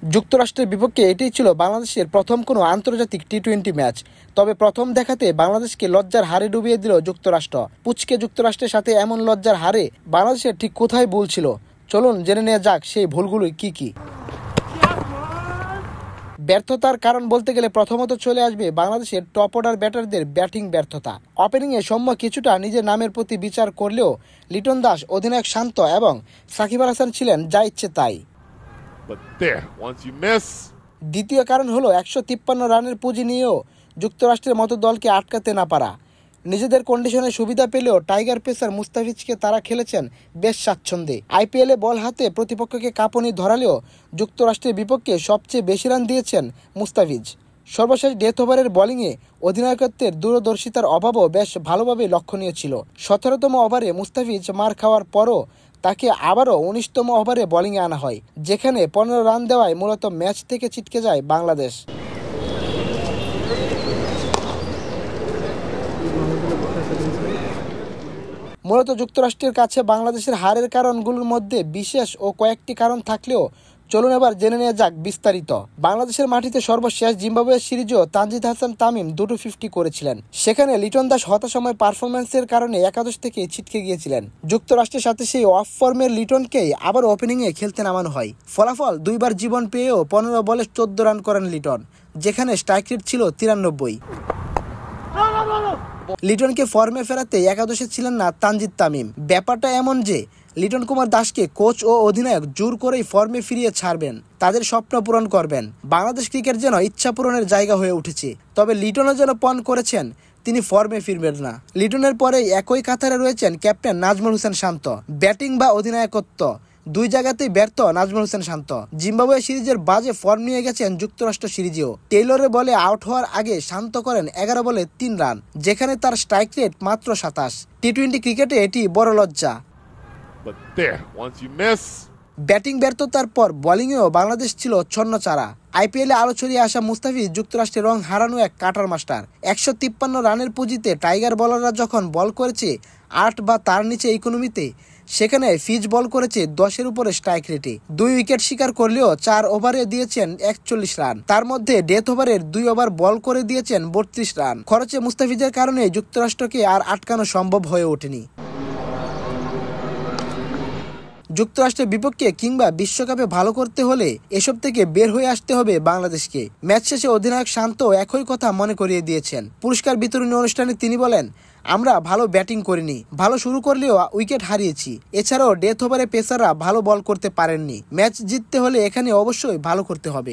যুক্তরাষ্ট্রের বিপক্ষে এটাই ছিল বাংলাদেশের প্রথম কোনো আন্তর্জাতিক টি-20 ম্যাচ। তবে প্রথম দেখাতে বাংলাদেশকে লজ্জার হারে ডুবিয়ে দিল যুক্তরাষ্ট্র। পুচকে যুক্তরাষ্ট্রের সাথে এমন লজ্জার হারে বাংলাদেশের ঠিক কোথায় ভুল ছিল, চলুন জেনে নেওয়া যাক সেই ভুলগুলো কি কি। ব্যর্থতার কারণ বলতে গেলে প্রথমত চলে আসবে বাংলাদেশের টপ অর্ডার ব্যাটারদের ব্যাটিং ব্যর্থতা। ওপেনিংয়ে সৌম্য কিছুটা নিজের নামের প্রতি বিচার করলেও লিটন দাস, অধিনায়ক শান্ত এবং সাকিব আল হাসান ছিলেন যা ইচ্ছে তাই। দ্বিতীয় কারণ হলো 153 রানের পুঁজি নিয়েও যুক্তরাষ্ট্রের মতো দলকে আটকাতে না পারা। নিজেদের কন্ডিশনে সুবিধা পেলেও টাইগার পেসার মুস্তাফিজকে তারা খেলেছেন বেশ স্বাচ্ছন্দ্যে। আইপিএলে বল হাতে প্রতিপক্ষকে কাঁপুনি ধরালেও যুক্তরাষ্ট্রের বিপক্ষে সবচেয়ে বেশি রান দিয়েছেন মুস্তাফিজ। সর্বশেষ ডেথ ওভারের বোলিংয়ে অধিনায়কত্বের দূরদর্শিতার অভাবও বেশ ভালোভাবে লক্ষণীয় ছিল। 17তম ওভারে মুস্তাফিজ মার খাওয়ার পরও তাকে আবারও 19তম ওভারে বোলিংয়ে আনা হয়, যেখানে 15 রান দেওয়ায় মূলত ম্যাচ থেকে ছিটকে যায় বাংলাদেশ। মূলত যুক্তরাষ্ট্রের কাছে বাংলাদেশের হারের কারণগুলোর মধ্যে বিশেষ ও কয়েকটি কারণ থাকলেও চলুন এবার জেনে নেওয়া যাক বিস্তারিত। বাংলাদেশের মাটিতে সর্বশেষ জিম্বাবুয়ে সিরিজেও তানজিদ হাসান তামিম দুটো 50 করেছিলেন। সেখানে লিটন দাস হতাশাময় পারফরম্যান্সের কারণে একাদশ থেকে ছিটকে গিয়েছিলেন। যুক্তরাষ্ট্রের সাথে সেই অফ ফর্মের লিটনকেই আবার ওপেনিংয়ে খেলতে নামানো হয়। ফলাফল 2বার জীবন পেয়েও 15 বলে 14 রান করেন লিটন, যেখানে স্ট্রাইক রেট ছিল 93। লিটনকে ফর্মে ফেরাতে একাদশে ছিলেন না তানজিদ তামিম। ব্যাপারটা এমন যে লিটন কুমার দাসকে কোচ ও অধিনায়ক জোর করেই ফর্মে ফিরিয়ে ছাড়বেন, তাদের স্বপ্ন পূরণ করবেন। বাংলাদেশ ক্রিকেট যেন ইচ্ছা পূরণের জায়গা হয়ে উঠেছে। তবে লিটনও যেন পণ করেছেন তিনি ফর্মে ফিরবেন না। লিটনের পরেই একই কাতারে রয়েছেন ক্যাপ্টেন নাজমুল হোসেন শান্ত। ব্যাটিং বা অধিনায়কত্ব দুই জায়গাতেই ব্যর্থ নাজমুল হোসেন শান্ত। জিম্বাবুয়ে সিরিজের বাজে ফর্ম নিয়ে গেছেন যুক্তরাষ্ট্র সিরিজেও। টেইলরের বলে আউট হওয়ার আগে শান্ত করেন 11 বলে 3 রান, যেখানে তার স্ট্রাইক রেট মাত্র 27। টি-20 ক্রিকেটে এটি বড় লজ্জা। ব্যাটিং ব্যর্থতার পর বোলিংয়েও বাংলাদেশ ছিল ছন্নছাড়া। আইপিএলে আলো ছড়িয়ে আসা মুস্তাফিজ যুক্তরাষ্ট্রের রং হারানো এক কাটার মাস্টার। 153 রানের পুঁজিতে টাইগার বোলাররা যখন বল করেছে 8 বা তার নিচে ইকোনমিতে, সেখানে ফিজ বল করেছে 10-এর উপরে স্ট্রাইক রেটে। 2 উইকেট শিকার করলেও 4 ওভারে দিয়েছেন 41 রান। তার মধ্যে ডেথ ওভারের 2 ওভার বল করে দিয়েছেন 32 রান। খরচে মুস্তাফিজের কারণে যুক্তরাষ্ট্রকে আর আটকানো সম্ভব হয়ে ওঠেনি। যুক্তরাষ্ট্রের বিপক্ষে কিংবা বিশ্বকাপে ভালো করতে হলে এসব থেকে বের হয়ে আসতে হবে বাংলাদেশকে। ম্যাচ শেষে অধিনায়ক শান্ত একই কথা মনে করিয়ে দিয়েছেন। পুরস্কার বিতরণী অনুষ্ঠানে তিনি বলেন, আমরা ভালো ব্যাটিং করিনি, ভালো শুরু করলেও উইকেট হারিয়েছি। এছাড়াও ডেথ ওভারে পেসাররা ভালো বল করতে পারেননি। ম্যাচ জিততে হলে এখানে অবশ্যই ভালো করতে হবে।